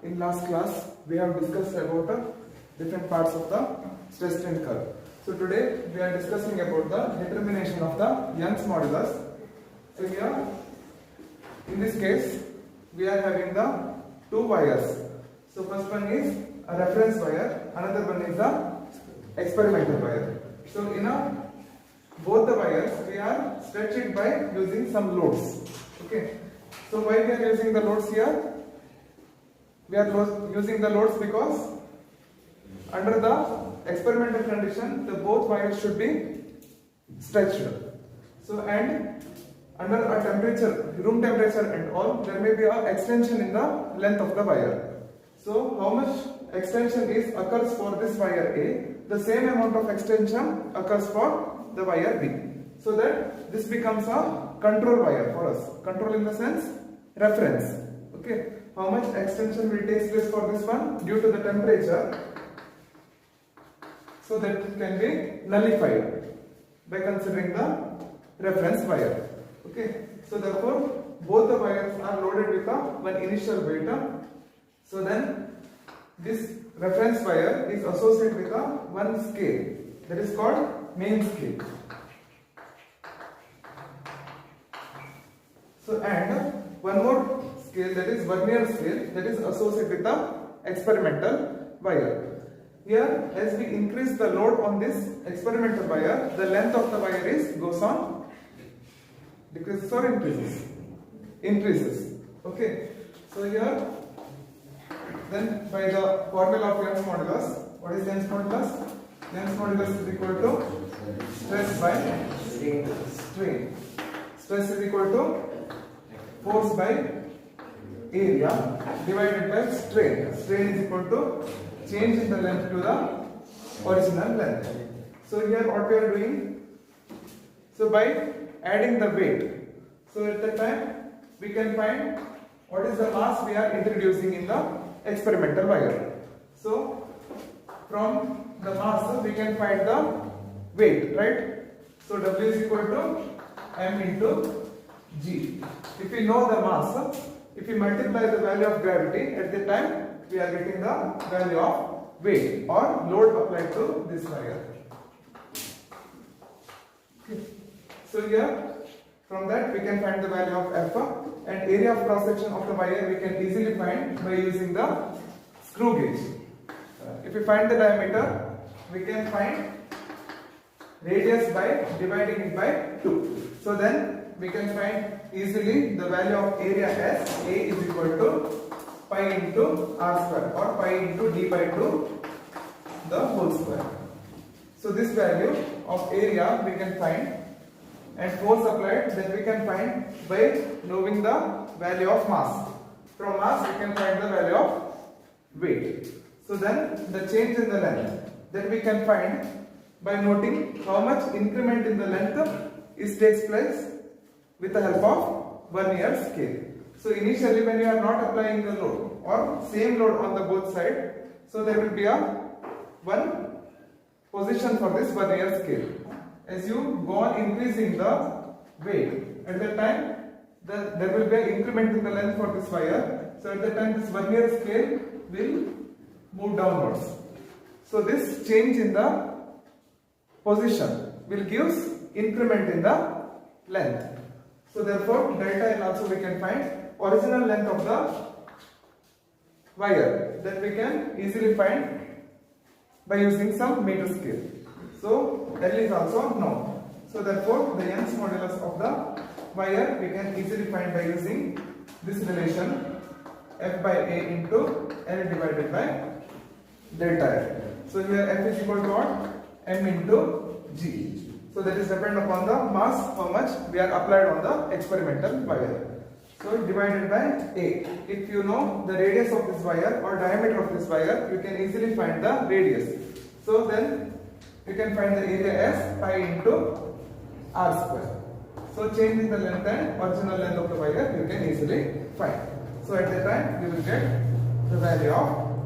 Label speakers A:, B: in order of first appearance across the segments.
A: in last class we have discussed about different parts of the stress strain curve. So today we are discussing about the determination of the Young's modulus. So here in this case we are having the two wires. So first one is a reference wire, another one is the experimental wire. So in both the wires we are stretched by using some loads. Okay. So why we are using the loads here? We are using the loads because under the experimental condition the both wires should be stretched. So and under a temperature, room temperature and all, there may be an extension in the length of the wire. So how much extension occurs for this wire A, the same amount of extension occurs for the wire B. So that this becomes a control wire for us. Control in the sense reference. Okay. How much extension will take place for this one due to the temperature? So that can be nullified by considering the reference wire. Okay. So therefore both the wires are loaded with one initial weight. So then this reference wire is associated with one scale that is called main scale. So and one more scale, that is vernier scale, that is associated with the experimental wire. Here as we increase the load on this experimental wire, the length of the wire goes on decreases or increases? Increases. Okay. So here then by the formula of Young's modulus, what is Young's modulus? Young's modulus is equal to stress by strain. Stress is equal to force by area divided by strain. Strain is equal to change in the length to the original length. So here what we are doing? So by adding the weight. So at that time we can find what is the mass we are introducing in the experimental wire. So from the mass we can find the weight, right? So W is equal to M into G. If we know the mass, if we multiply the value of gravity, at the time we are getting the value of weight or load applied to this wire. Okay. So here from that we can find the value of F, and area of cross section of the wire we can easily find by using the screw gauge. If we find the diameter, we can find radius by dividing it by 2. So then we can find easily the value of area as A is equal to pi into R square or pi into D by 2 the whole square. So this value of area we can find, and force applied that we can find by knowing the value of mass. From mass we can find the value of weight. So then the change in the length that we can find by noting how much increment in the length takes place with the help of vernier scale. So initially when you are not applying the load or same load on the both side, so there will be one position for this vernier scale. As you go on increasing the weight, at that time there will be an increment in the length for this wire. So at that time this vernier scale will move downwards. So this change in the position will give increment in the length. So therefore delta L also we can find original length of the wire that we can easily find by using some meter scale. So L is also known. So therefore the Young's modulus of the wire we can easily find by using this relation F by A into L divided by delta L. So here F is equal to what? M into G. So that is depend upon the mass, how much we are applied on the experimental wire. So divided by A. If you know the radius of this wire or diameter of this wire, you can easily find the radius. So then you can find the area as pi into R square. So change in the length and original length of the wire you can easily find. So at that time you will get the value of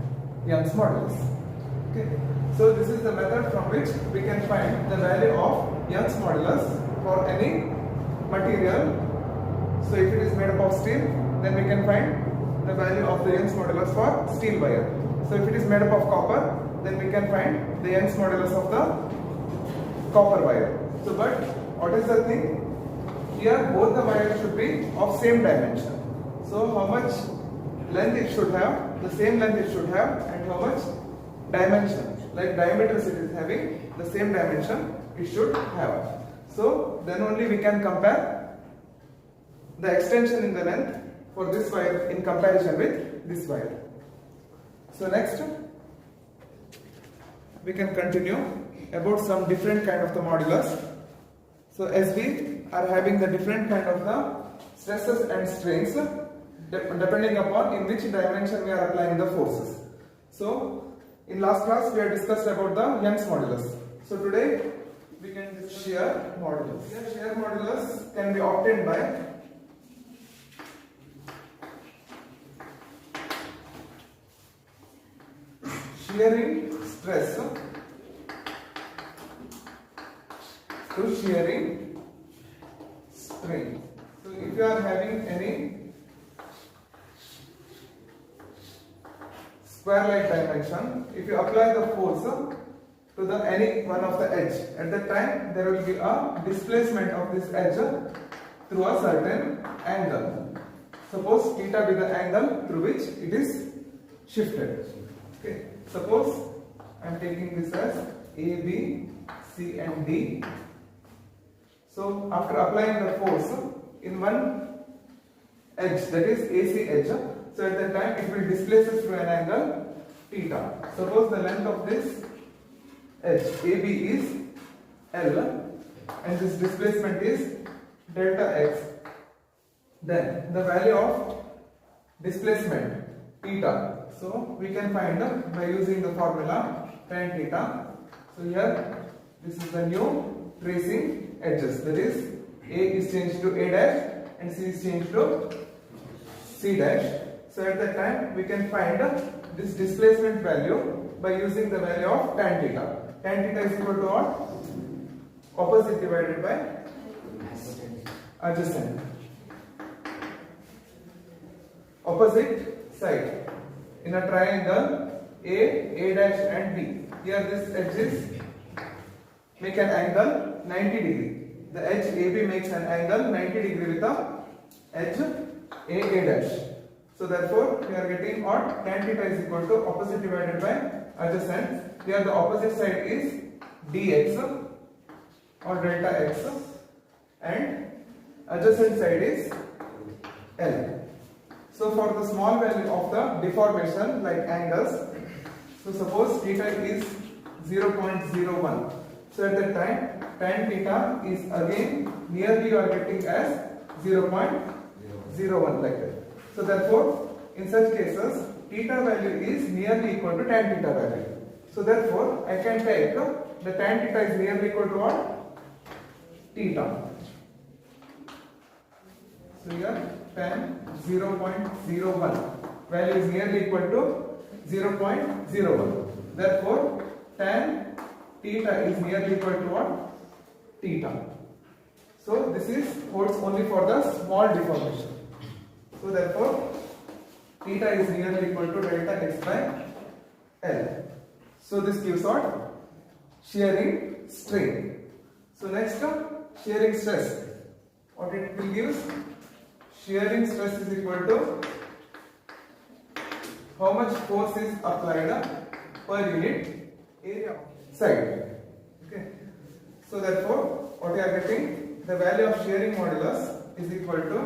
A: Young's modulus. Okay. So this is the method from which we can find the value of Young's modulus for any material. So if it is made up of steel, then we can find the value of the Young's modulus for steel wire. So if it is made up of copper, then we can find the Young's modulus of the copper wire. So but what is the thing? Here both the wires should be of same dimension. So how much length it should have, the same length it should have, and how much dimension, like diameters it is having, the same dimension it should have. So then only we can compare the extension in the length for this wire in comparison with this wire. So next we can continue about some different kind of the modulus. So as we are having the different kind of the stresses and strains depending upon in which dimension we are applying the forces. So in last class we have discussed about the Young's modulus. So today we can discuss shear modulus. Here shear modulus can be obtained by shearing stress to shearing strain. So if you are having any square like dimension, if you apply the force to the any one of the edge, at that time there will be a displacement of this edge through a certain angle. Suppose theta be the angle through which it is shifted. Okay. Suppose I am taking this as A, B, C and D. So after applying the force in one edge, that is AC edge, so at that time it will displace us through an angle theta. Suppose the length of this edge AB is L and this displacement is delta x. Then the value of displacement theta. So we can find by using the formula tan theta. So here this is the new tracing edges, that is A is changed to A dash and C is changed to C dash. So at that time we can find this displacement value by using the value of tan theta. Tan theta is equal to what? Opposite divided by adjacent. Opposite side in a triangle A dash and B. Here this edge is make an angle 90 degree. The edge AB makes an angle 90 degree with the edge A dash. So therefore we are getting what? Tan theta is equal to opposite divided by adjacent. Here the opposite side is dx or delta x and adjacent side is L. So for the small value of the deformation like angles, so suppose theta is 0.01. So at that time tan theta is again nearly you are getting as 0.01 like that. So therefore in such cases theta value is nearly equal to tan theta value. So therefore I can take the tan theta is nearly equal to what? Theta. So here tan 0.01 value is nearly equal to 0.01. Therefore tan theta is nearly equal to what? Theta. So this is holds only for the small deformation. So therefore theta is nearly equal to delta x by L. So this gives what? Shearing strain. So next shearing stress. What it will give? Shearing stress is equal to how much force is applied per unit area side. Okay. So therefore what we are getting, the value of shearing modulus is equal to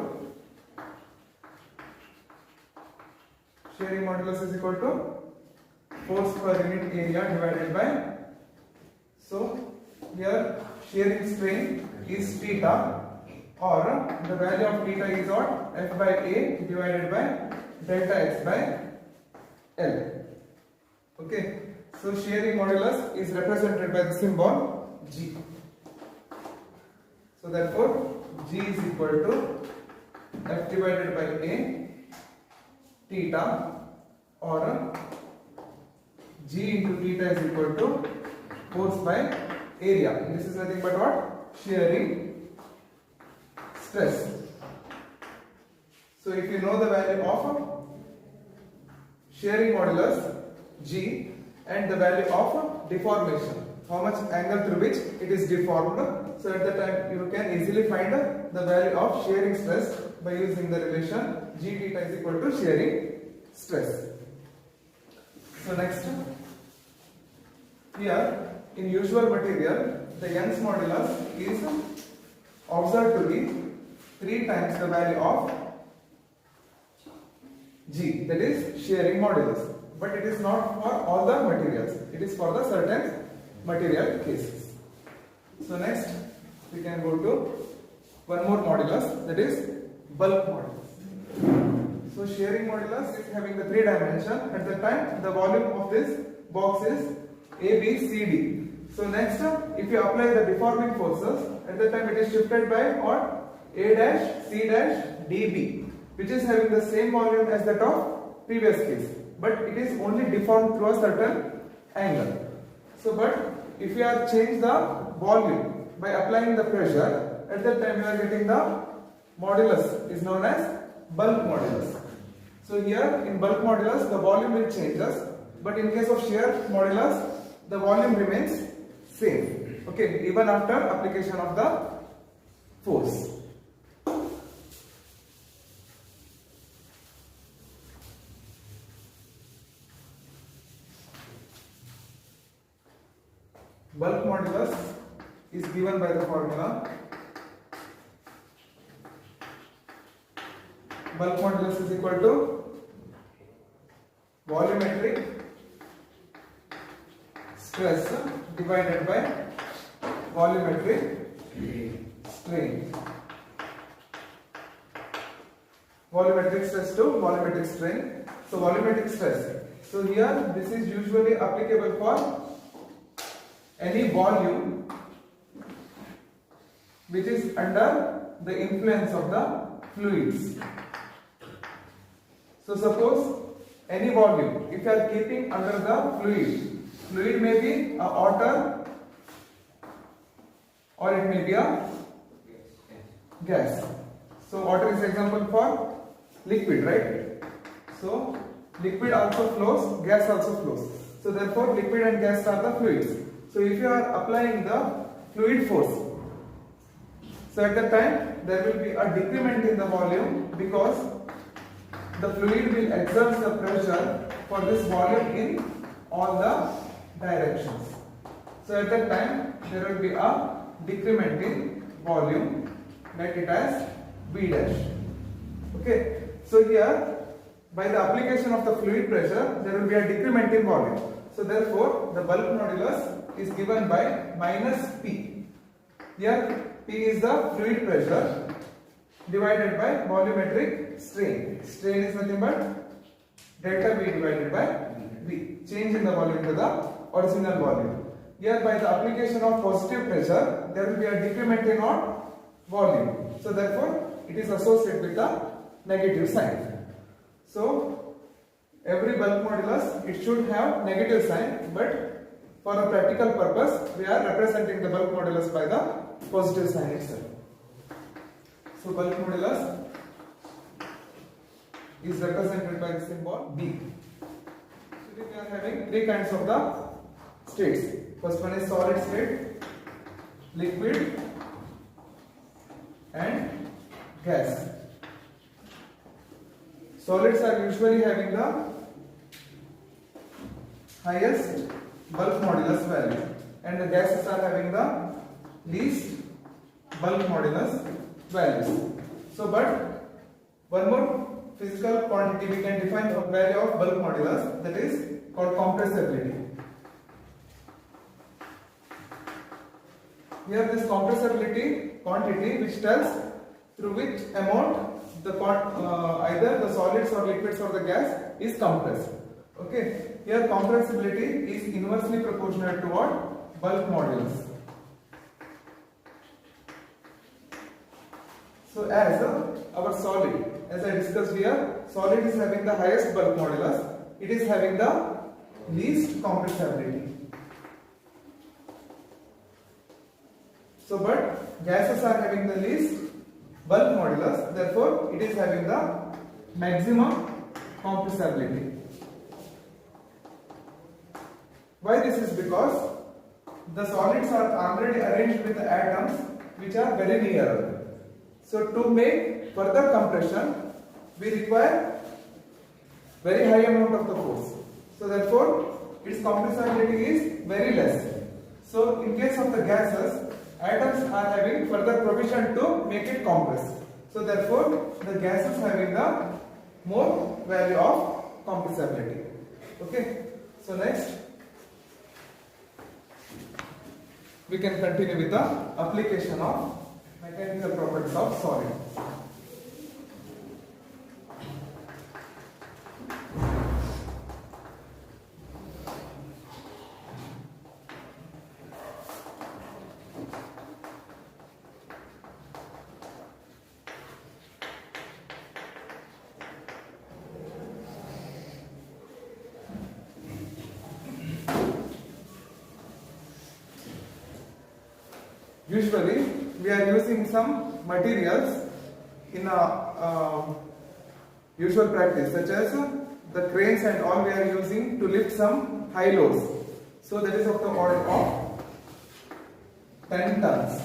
A: force per unit area divided by, so here shearing strain is theta, or the value of theta is what? F by A divided by delta x by L. Okay, so shearing modulus is represented by the symbol G. So therefore G is equal to F divided by A theta, or G into theta is equal to force by area. This is nothing but what? Shearing stress. So if you know the value of sharing modulus G and the value of deformation, how much angle through which it is deformed. So at the time you can easily find the value of shearing stress by using the relation G theta is equal to shearing stress. So next, here in usual material the Young's modulus is observed to be 3 times the value of G, that is shearing modulus. But it is not for all the materials, it is for the certain material cases. So next we can go to one more modulus, that is bulk modulus. So shearing modulus is having the 3 dimension. At the time the volume of this box is ABCD. So next if you apply the deforming forces, at the time it is shifted by what? A dash C dash DB, which is having the same volume as that of previous case, but it is only deformed through a certain angle. So but if you are change the volume by applying the pressure, at that time you are getting the modulus is known as bulk modulus. So here in bulk modulus the volume will changes, but in case of shear modulus the volume remains same, okay, even after application of the force. Bulk modulus is given by the formula. Bulk modulus is equal to volumetric stress divided by volumetric strain. Volumetric stress to volumetric strain. So volumetric stress. So here this is usually applicable for any volume which is under the influence of the fluids. So suppose any volume, if you are keeping under the fluid may be a water or it may be a gas. So water is example for liquid, right? So liquid also flows, gas also flows. So therefore liquid and gas are the fluids. So if you are applying the fluid force, so at that time there will be a decrement in the volume because the fluid will exert the pressure for this volume in all the directions. So at that time there will be a decrement in volume, write it as B dash. Okay. So here by the application of the fluid pressure there will be a decrement in volume. So therefore the bulk modulus is given by minus P. Here P is the fluid pressure divided by volumetric strain. Strain is nothing but delta V divided by V. Change in the volume to the original volume. Here by the application of positive pressure there will be a decrement in our volume. So therefore it is associated with the negative sign. So every bulk modulus it should have negative sign, but for a practical purpose we are representing the bulk modulus by the positive sign itself. So bulk modulus is represented by the symbol B. So we are having 3 kinds of the states. First one is solid state, liquid and gas. Solids are usually having the highest bulk modulus value and the gases are having the least bulk modulus values. So but one more physical quantity we can define a value of bulk modulus, that is called compressibility. Here this compressibility quantity which tells through which amount the either the solids or liquids or the gas is compressed. Okay, here compressibility is inversely proportional to what? Bulk modulus. So as our solid, as I discussed here, solid is having the highest bulk modulus, it is having the least compressibility. So but gases are having the least bulk modulus, therefore it is having the maximum compressibility. Why this is? Because the solids are already arranged with the atoms which are very near. So to make further compression, we require very high amount of the force. So therefore, its compressibility is very less. So in case of the gases, atoms are having further provision to make it compress. So therefore, the gases having the more value of compressibility. Okay. So next, we can continue with the application of mechanical properties of solid. Usually, we are using some materials in a usual practice, such as the cranes and all we are using to lift some high loads. So that is of the order of 10 tons.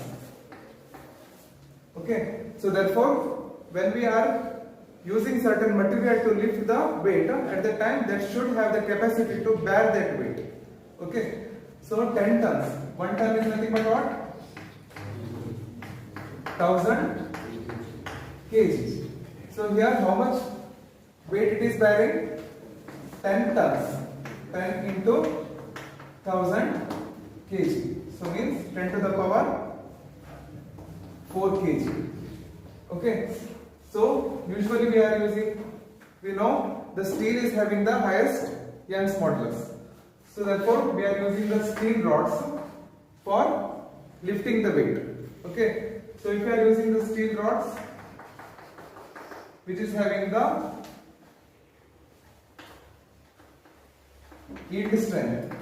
A: Okay. So therefore, when we are using certain material to lift the weight, at the time that should have the capacity to bear that weight. Okay. So 10 tons. 1 ton is nothing but what? 1000 kg. So here how much weight it is bearing? 10 tons. 10 into 1000 kg. So means 10 to the power 4 kg. Okay. So usually we are using, we know the steel is having the highest Young's modulus. So therefore we are using the steel rods for lifting the weight. Okay. So if you are using the steel rods which is having the yield strength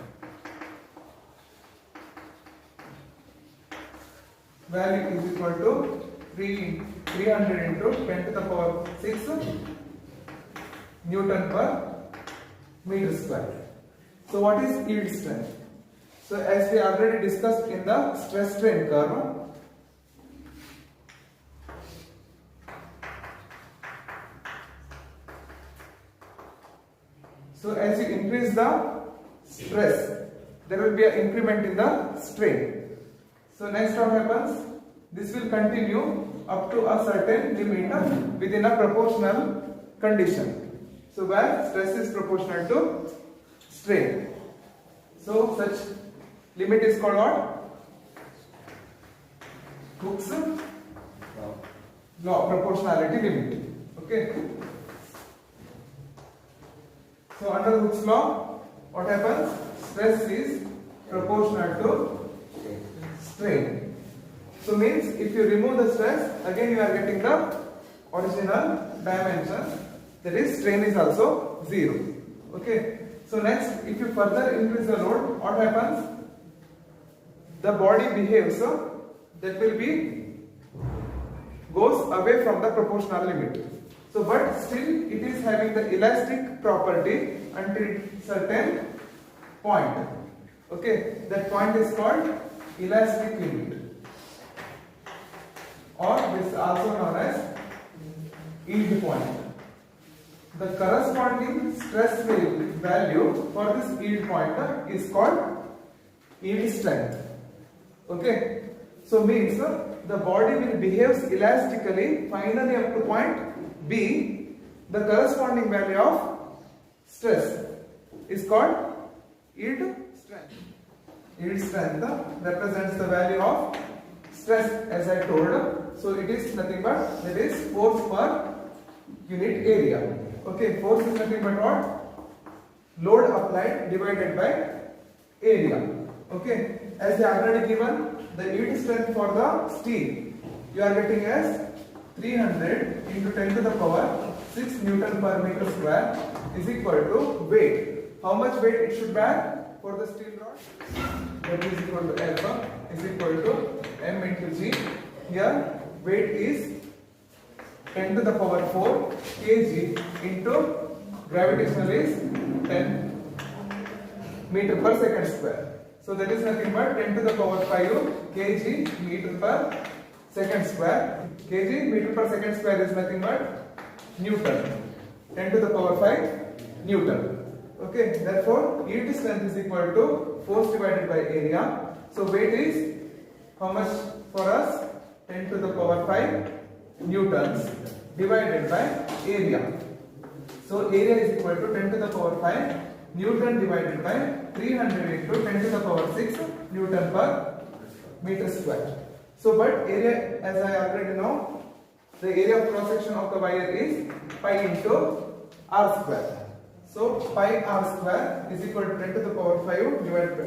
A: value is equal to 300 into 10 to the power 6 Newton per meter square. So what is yield strength? So as we already discussed in the stress strain curve, so as you increase the stress, there will be an increment in the strain. So next what happens? This will continue up to a certain limit within a proportional condition. So where stress is proportional to strain. So such limit is called what? Hooke's law, proportionality limit. Okay. So under Hooke's law, what happens? Stress is proportional to strain. So means if you remove the stress, again you are getting the original dimension, that is strain is also 0. Okay. So next, if you further increase the load, what happens? The body behaves, that will be goes away from the proportional limit. So but still it is having the elastic property until certain point. Okay, that point is called elastic limit, or this is also known as yield point. The corresponding stress value for this yield point is called yield strength. Okay, so means the body will behave elastically finally up to point B. The corresponding value of stress is called yield strength. Yield strength represents the value of stress as I told. So it is nothing but that is force per unit area. Okay, force is nothing but what? Load applied divided by area. Okay, as they are already given the yield strength for the steel, you are getting as 300 into 10 to the power 6 Newton per meter square is equal to weight. How much weight it should bear for the steel rod? That is equal to alpha is equal to m into g. Here weight is 10 to the power 4 kg into gravitational is 10 meter per second square. So that is nothing but 10 to the power 5 kg meter per second square. Kg meter per second square is nothing but Newton. 10 to the power 5 Newton. Okay, therefore yield strength is equal to force divided by area. So weight is how much for us? 10 to the power 5 newtons divided by area. So area is equal to 10 to the power 5 newton divided by 300 into 10 to the power 6 newton per meter square. So but area, as I already know, the area of cross section of the wire is pi into r square. So pi r square is equal to 10 to the power 5 divided by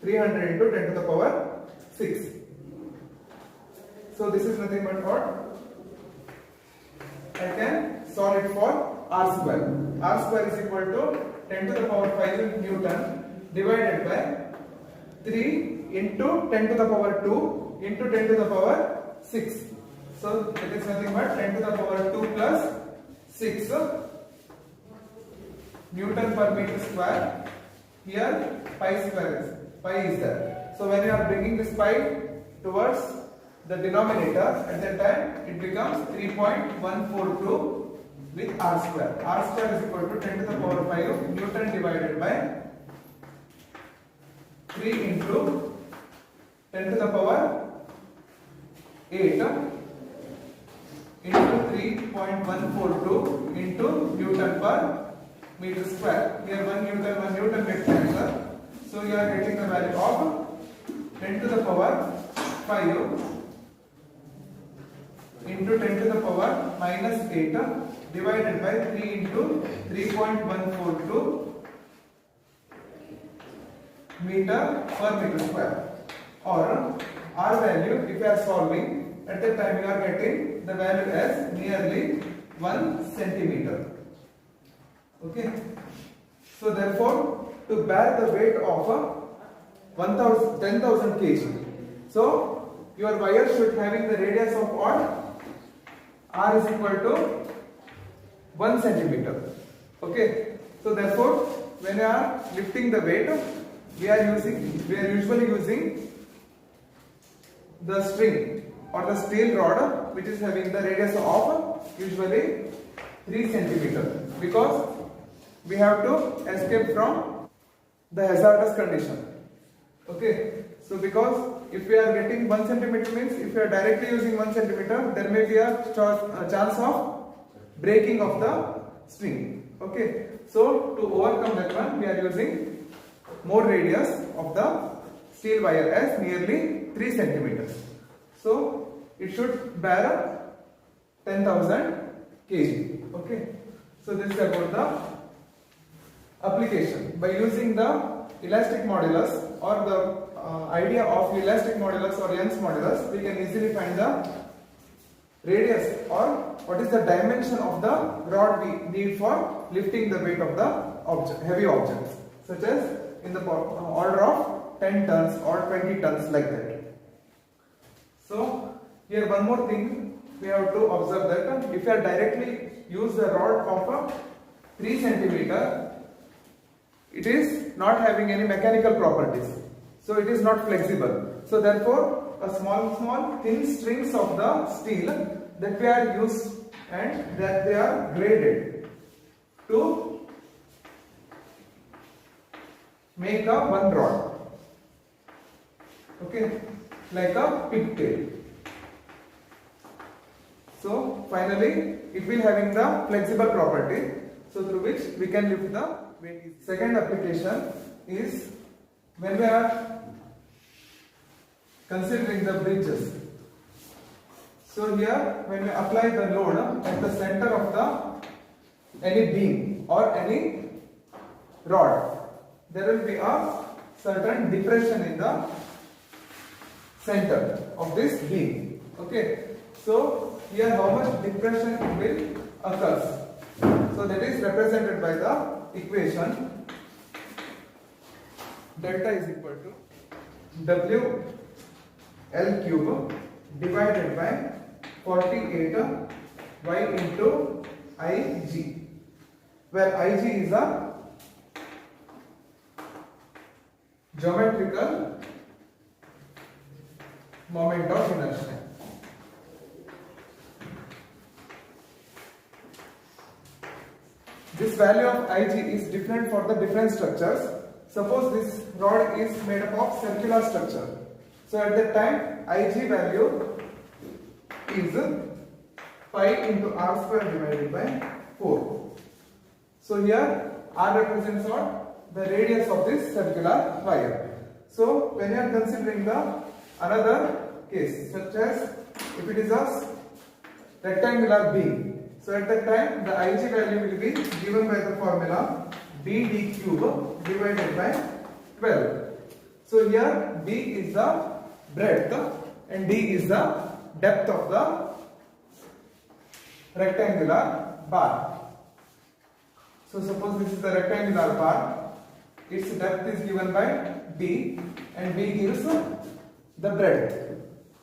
A: 300 into 10 to the power 6. So this is nothing but what? I can solve it for r square. R square is equal to 10 to the power 5 newton divided by 3 into 10 to the power 2 into 10 to the power 6. So it is nothing but 10 to the power 2 plus 6 newton per meter square. Here pi is there. So when you are bringing this pi towards the denominator, at that time it becomes 3.142 with r square. R square is equal to 10 to the power 5 newton divided by 3 into 10 to the power 8 into 3.142 into newton per meter square. Here 1 newton gets cancelled. So you are getting the value of 10 to the power 5 into 10 to the power minus 8 divided by 3 into 3.142 meter per meter square. Or R value, if you are solving, at that time you are getting the value as nearly 1 centimeter. Okay. So therefore, to bear the weight of 10,000 kg, so your wire should having the radius of what? R is equal to 1 centimeter. Okay. So therefore, when you are lifting the weight, we are usually using the string or the steel rod, which is having the radius of usually 3 centimeter, because we have to escape from the hazardous condition. Okay. So because if we are getting 1 centimeter means if we are directly using 1 centimeter, there may be a chance of breaking of the string. Okay. So to overcome that one, we are using more radius of the steel wire as nearly 3 centimeters. So it should bear 10,000 kg. Okay. So this is about the application. By using the elastic modulus or the idea of elastic modulus or Young's modulus, we can easily find the radius or what is the dimension of the rod we need for lifting the weight of the heavy objects, such as in the order of 10 tons or 20 tons, like that. So here one more thing we have to observe, that if you are directly use the rod of 3 centimeter, it is not having any mechanical properties, so it is not flexible. So therefore, a small thin strings of the steel that we are used and that they are graded to make a one rod. Okay, like a pigtail. So finally, it will having the flexible property, so through which we can lift the weight. Second application is when we are considering the bridges. So here, when we apply the load at the center of the any beam or any rod, there will be a certain depression in the center of this beam. Okay. So here, how much depression will occur? So that is represented by the equation delta is equal to W L cube divided by 48 y into Ig, where Ig is a geometrical moment of inertia. This value of Ig is different for the different structures. Suppose this rod is made up of circular structure. So at that time Ig value is pi into r square divided by 4. So here r represents what? The radius of this circular wire. So when you are considering the another case, such as if it is a rectangular beam, so at that time the Ig value will be given by the formula BD cube divided by 12. So here B is the breadth and D is the depth of the rectangular bar. So suppose this is the rectangular bar, its depth is given by D and B gives the breadth.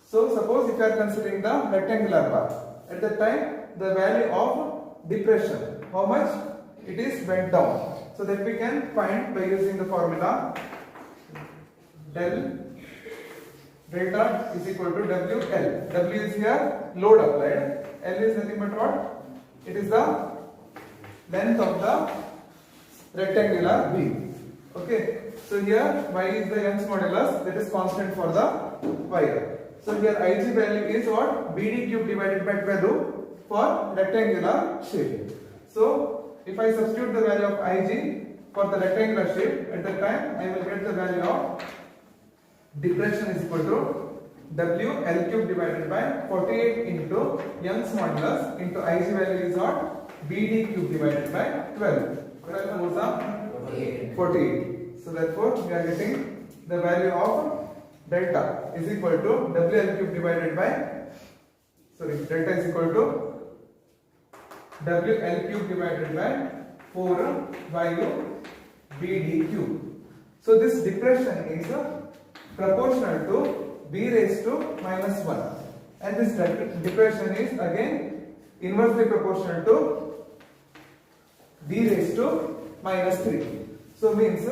A: So suppose if you are considering the rectangular bar, at that time the value of depression, how much it is bent down, so that we can find by using the formula delta is equal to WL. W is here load applied, L is nothing but what? It is the length of the rectangular beam. Okay, so here Y is the Young's modulus, that is constant for the wire. So here Ig value is what? BD cube divided by 12 for rectangular shape. So if I substitute the value of Ig for the rectangular shape, at that time I will get the value of depression is equal to WL cube divided by 48 into Young's modulus into Ig value is what? BD cube divided by 12. 12 moves up 48. So therefore we are getting the value of delta is equal to WL cube divided by delta is equal to WL cube divided by 4 YU BD cube. So this depression is proportional to B raised to minus 1, and this depression is again inversely proportional to B raised to minus 3. So means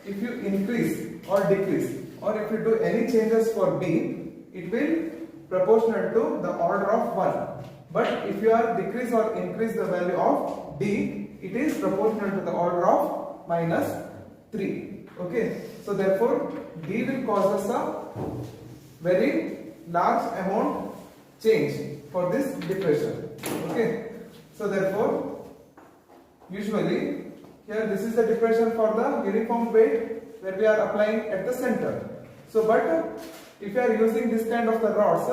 A: if you increase or decrease or if you do any changes for B, it will proportional to the order of 1. But if you are decrease or increase the value of D, it is proportional to the order of minus 3. Okay, so therefore D will cause us a very large amount change for this depression. Okay, so therefore usually here this is the depression for the uniform weight that we are applying at the center. So but if you are using this kind of the rods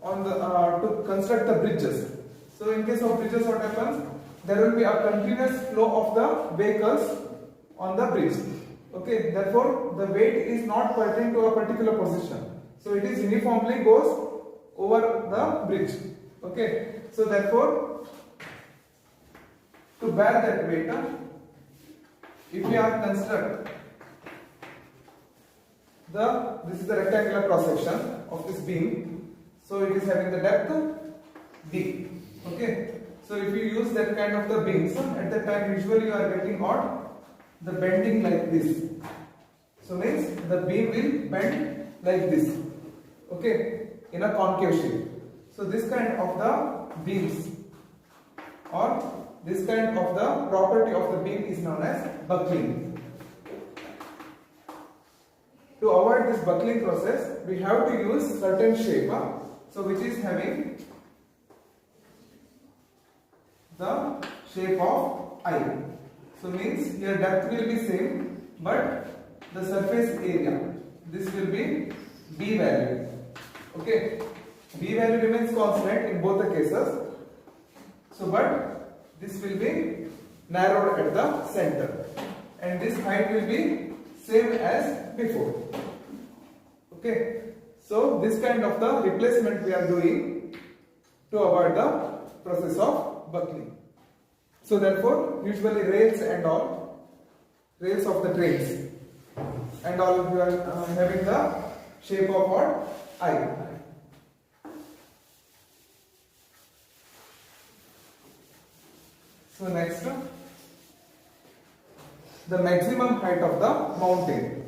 A: on the to construct the bridges, so in case of bridges what happens, there will be a continuous flow of the vehicles on the bridge. Okay, therefore the weight is not pertaining to a particular position, so it is uniformly goes over the bridge. Okay, so therefore to bear that weight, if we are construct this is the rectangular cross section of this beam, so it is having the depth D. Okay, so if you use that kind of the beams, at that time usually you are getting what? The bending like this. So means the beam will bend like this. Okay, in a concave shape. So this kind of the beams or this kind of the property of the beam is known as buckling. To avoid this buckling process, we have to use certain shape, so which is having the shape of I. So means here depth will be same, but the surface area, this will be B value. Okay, B value remains constant in both the cases. So but this will be narrowed at the center, and this height will be same as before. Okay, so this kind of the replacement we are doing to avoid the process of buckling. So therefore usually rails and all, rails of the trains and all, we are having the shape of what? I. So next, the maximum height of the mountain.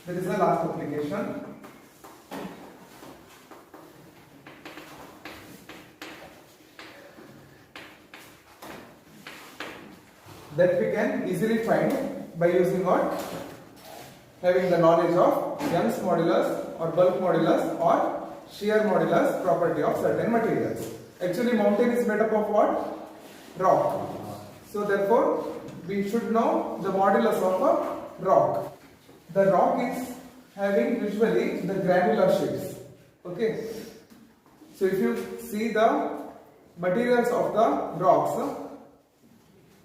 A: There is a last application. That we can easily find by using what? Having the knowledge of Young's modulus or bulk modulus or shear modulus property of certain materials. Actually, mountain is made up of what? Rock. So therefore, we should know the modulus of a rock. The rock is having usually the granular shapes. Okay. So if you see the materials of the rocks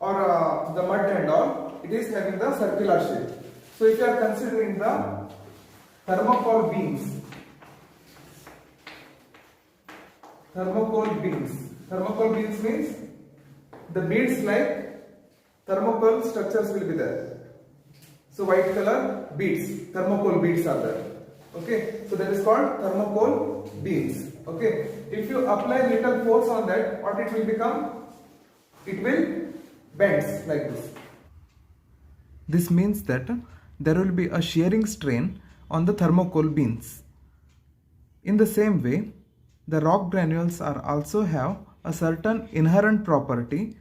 A: or the mud and all, it is having the circular shape. So if you are considering the thermocol beams, thermocol beams means the beads like thermocol structures will be there. So white color beads, thermocol beads are there. Okay, so that is called thermocol beams. Okay, if you apply little force on that, what it will become? It will bend like this. This means that there will be a shearing strain on the thermocol beams. In the same way, the rock granules are also have a certain inherent property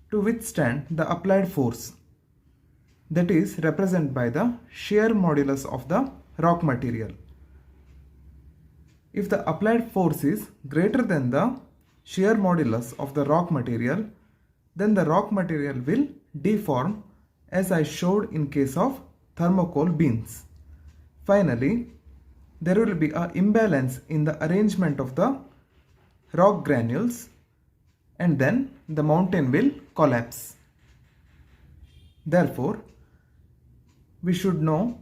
A: to withstand the applied force. That is represented by the shear modulus of the rock material. If the applied force is greater than the shear modulus of the rock material, then the rock material will deform, as I showed in case of thermocol beams. Finally, there will be an imbalance in the arrangement of the rock granules, and then the mountain will collapse. Therefore, we should know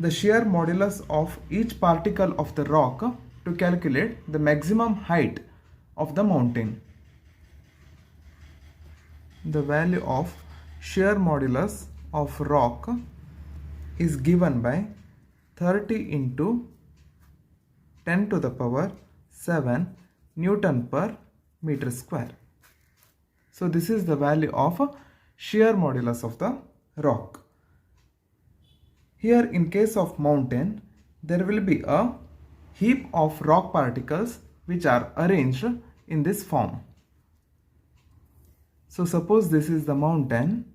A: the shear modulus of each particle of the rock to calculate the maximum height of the mountain. The value of shear modulus of rock is given by 30 into 10 to the power 7 Newton per meter square. So this is the value of shear modulus of the rock. Here in case of mountain, there will be a heap of rock particles which are arranged in this form. So suppose this is the mountain.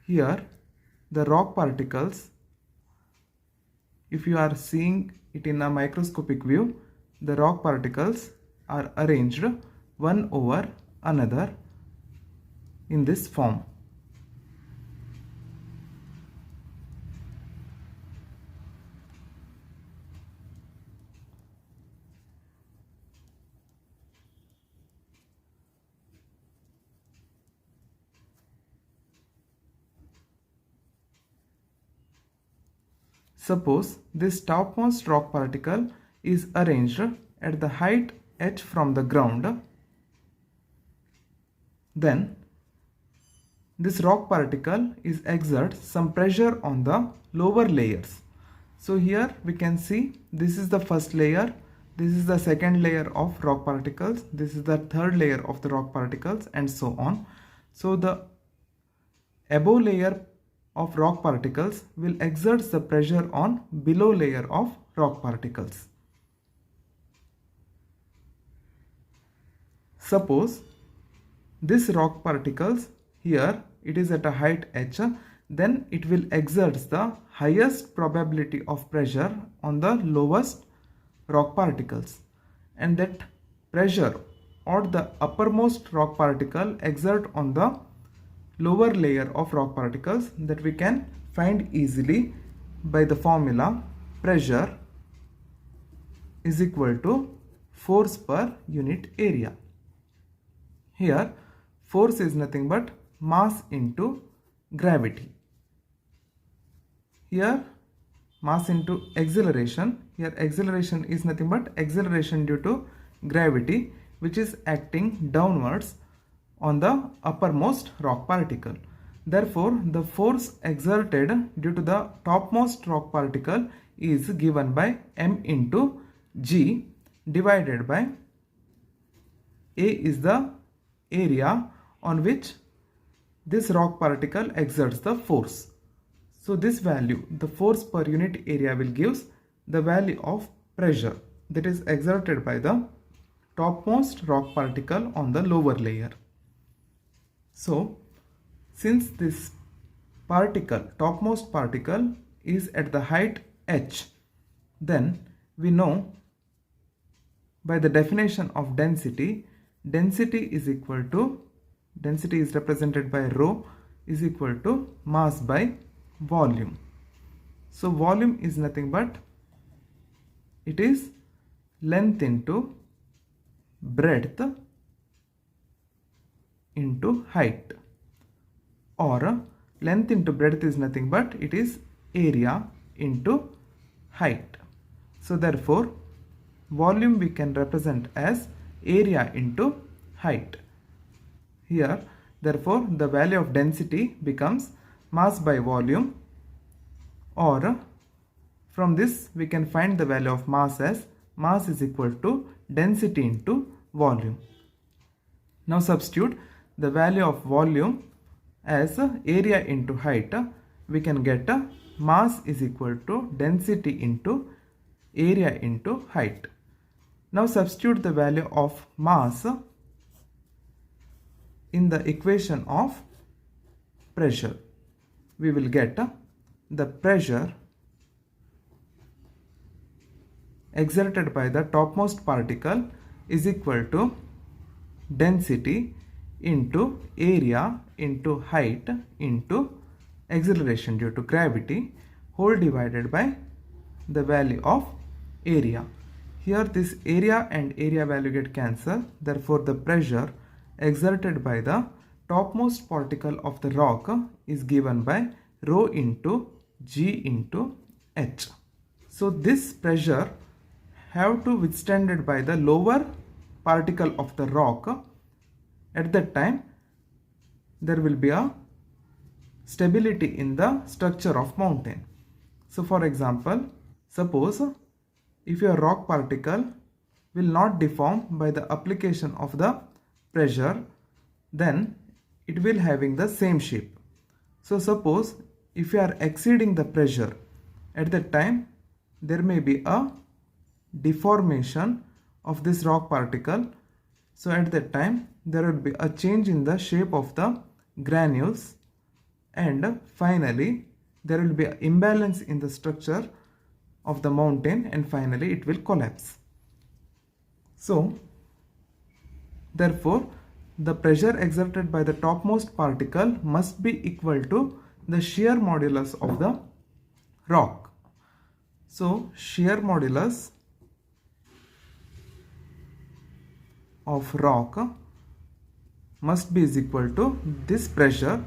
A: Here the rock particles, if you are seeing it in a microscopic view, the rock particles are arranged one over another in this form. Suppose this topmost rock particle is arranged at the height h from the ground. Then this rock particle is exert some pressure on the lower layers. So here we can see this is the first layer, this is the second layer of rock particles, this is the third layer of the rock particles, and so on. So the above layer of rock particles will exert the pressure on below layer of rock particles. Suppose this rock particles here, it is at a height h, then it will exert the highest probability of pressure on the lowest rock particles, and that pressure or the uppermost rock particle exert on the lower layer of rock particles, that we can find easily by the formula pressure is equal to force per unit area. Here force is nothing but mass into gravity. Here mass into acceleration. Here acceleration is nothing but acceleration due to gravity, which is acting downwards on the uppermost rock particle. Therefore, the force exerted due to the topmost rock particle is given by m into g divided by A is the area on which this rock particle exerts the force. So this value, the force per unit area, will gives the value of pressure that is exerted by the topmost rock particle on the lower layer. So since this particle, topmost particle, is at the height h, then we know by the definition of density, density is represented by rho is equal to mass by volume. So volume is nothing but it is length into breadth into height, or length into breadth is nothing but it is area into height. So therefore volume we can represent as area into height. Here therefore the value of density becomes mass by volume, or from this we can find the value of mass as mass is equal to density into volume. Now substitute the value of volume as area into height. We can get mass is equal to density into area into height. Now substitute the value of mass in the equation of pressure. We will get the pressure exerted by the topmost particle is equal to density into area into height into acceleration due to gravity whole divided by the value of area. Here this area and area value get cancelled. Therefore the pressure exerted by the topmost particle of the rock is given by rho into g into h. So this pressure have to withstanded by the lower particle of the rock. At that time there will be a stability in the structure of mountain. So for example, suppose if your rock particle will not deform by the application of the pressure, then it will having the same shape. So suppose if you are exceeding the pressure, at that time there may be a deformation of this rock particle. So at that time there will be a change in the shape of the granules, and finally there will be an imbalance in the structure of the mountain, and finally it will collapse. So therefore the pressure exerted by the topmost particle must be equal to the shear modulus of the rock. So shear modulus of rock must be is equal to this pressure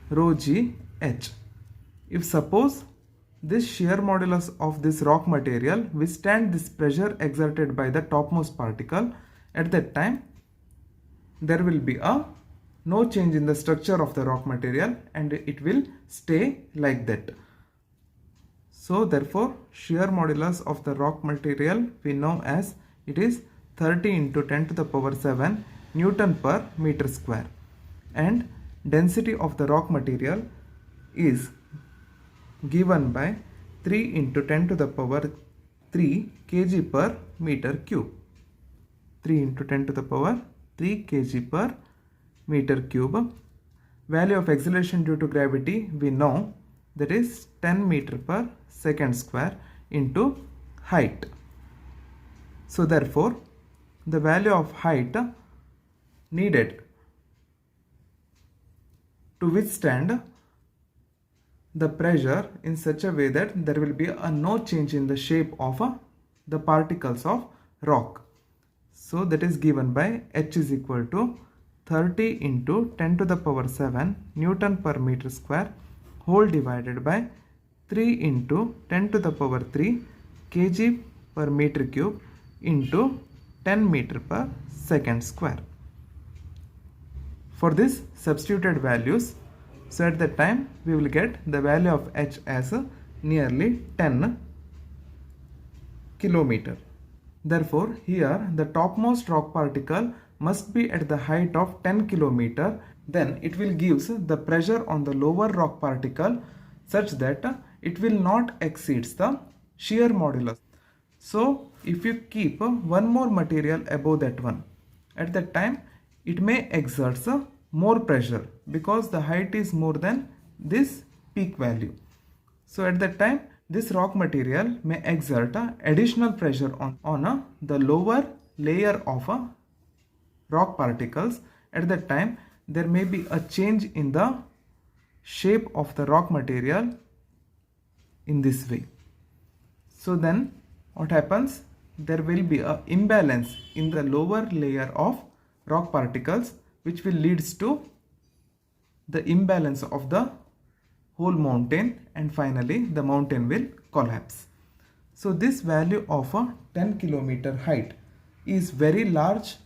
A: rho g h. If suppose this shear modulus of this rock material withstand this pressure exerted by the topmost particle, at that time there will be a no change in the structure of the rock material and it will stay like that. So therefore shear modulus of the rock material we know as it is 30 into 10 to the power 7 Newton per meter square, and density of the rock material is given by 3 into 10 to the power 3 kg per meter cube. 3 into 10 to the power 3 kg per meter cube. Value of acceleration due to gravity we know, that is 10 meter per second square into height. So therefore the value of height needed to withstand the pressure in such a way that there will be a no change in the shape of the particles of rock. So that is given by h is equal to 30 into 10 to the power 7 Newton per meter square whole divided by 3 into 10 to the power 3 kg per meter cube into 10 meter per second square. For this substituted values, so at that time we will get the value of h as nearly 10 kilometer. Therefore here the topmost rock particle must be at the height of 10 km, then it will gives the pressure on the lower rock particle such that it will not exceed the shear modulus. So if you keep one more material above that one, at that time it may exert more pressure because the height is more than this peak value. So at that time this rock material may exert additional pressure on the lower layer of rock particles. At that time there may be a change in the shape of the rock material in this way. So then what happens? There will be an imbalance in the lower layer of rock particles, which will leads to the imbalance of the whole mountain, and finally the mountain will collapse. So this value of a 10 km height is very large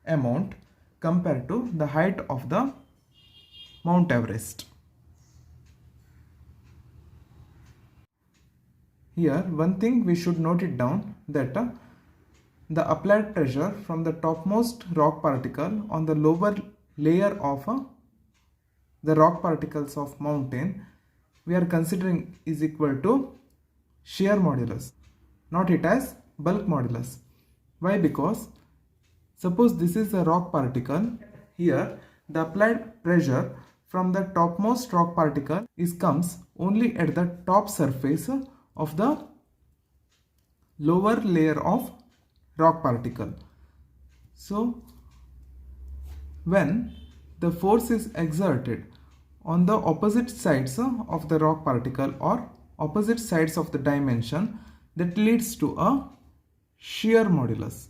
A: amount compared to the height of the Mount Everest. Here one thing we should note it down, that the applied pressure from the topmost rock particle on the lower layer of the rock particles of mountain we are considering is equal to shear modulus, not it as bulk modulus. Why? Because suppose this is a rock particle, here the applied pressure from the topmost rock particle comes only at the top surface of the lower layer of rock particle. So when the force is exerted on the opposite sides of the rock particle or opposite sides of the dimension, that leads to a shear modulus.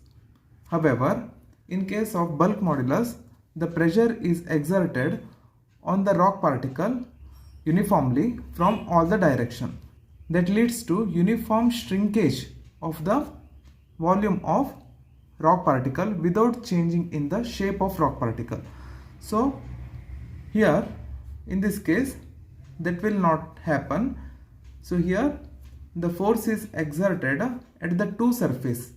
A: However, in case of bulk modulus, the pressure is exerted on the rock particle uniformly from all the direction. That leads to uniform shrinkage of the volume of rock particle without changing in the shape of rock particle. So here in this case that will not happen. So here the force is exerted at the two surface,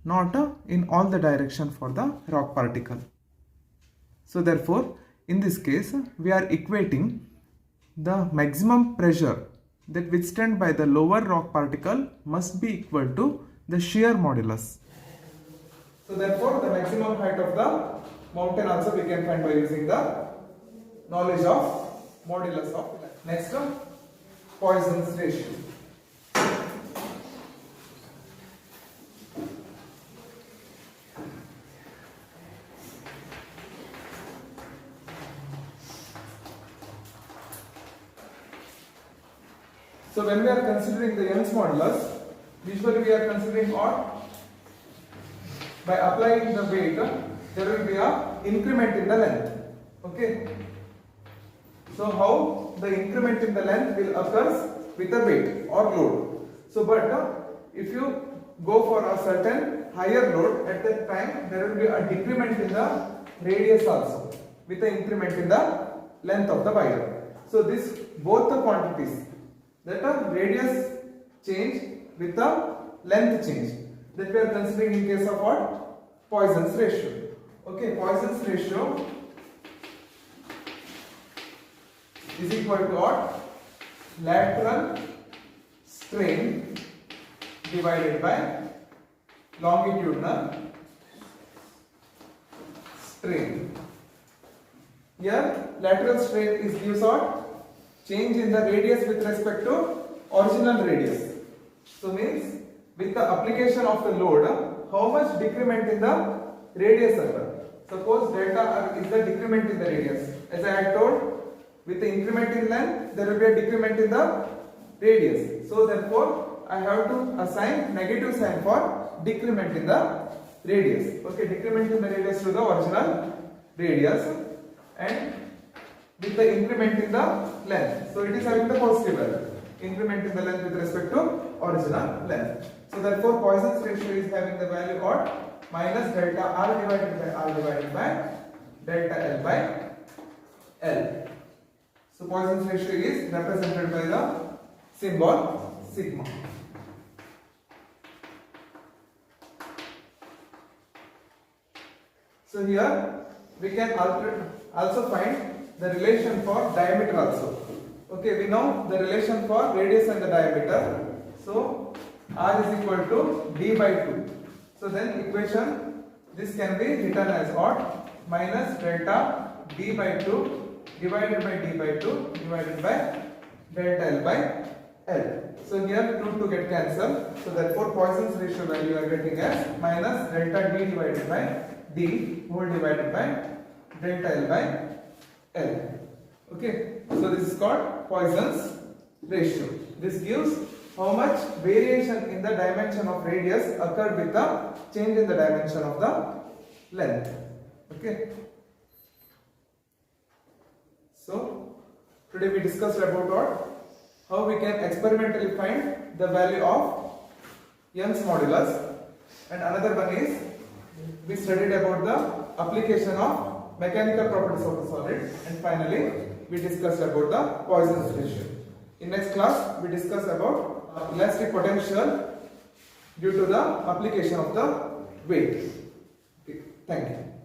A: not in all the direction for the rock particle. So therefore in this case we are equating the maximum pressure that withstand by the lower rock particle must be equal to the shear modulus. So therefore the maximum height of the mountain also we can find by using the knowledge of modulus of light. Next, Poisson's ratio. So when we are considering the Young's modulus, usually we are considering what? By applying the weight, there will be a increment in the length. Okay. So how the increment in the length will occur with a weight or load. So but if you go for a certain higher load, at that time there will be a decrement in the radius also with the increment in the length of the wire. So this both the quantities, that a radius change with the length change, that we are considering in case of what? Poisson's ratio. Okay, Poisson's ratio is equal to what? Lateral strain divided by longitudinal strain. Here lateral strain is gives what? Change in the radius with respect to original radius. So means with the application of the load, how much decrement in the radius occur? Suppose delta R is the decrement in the radius. As I had told, with the increment in length, there will be a decrement in the radius. So therefore, I have to assign negative sign for decrement in the radius. Okay, decrement in the radius to the original radius, and with the increment in the length. So it is having the positive value. Increment in the length with respect to original length. So therefore Poisson's ratio is having the value of minus delta R divided by R divided by delta L by L. So Poisson's ratio is represented by the symbol sigma. So So here we can also find the relation for diameter also. Okay, we know the relation for radius and the diameter. So r is equal to d by 2. So then equation this can be written as what? Minus delta d by 2 divided by d by 2 divided by delta L by L. So here 2 get cancelled. So therefore Poisson's ratio value you are getting as minus delta d divided by d whole divided by delta L by L. Okay. So this is called Poisson's ratio. This gives how much variation in the dimension of radius occurred with the change in the dimension of the length. Okay. So today we discussed about what? How we can experimentally find the value of Young's modulus, and another one is we studied about the application of mechanical properties of the solid, and finally we discussed about the Poisson's ratio. In next class we discuss about elastic potential due to the application of the weight. Okay, thank you.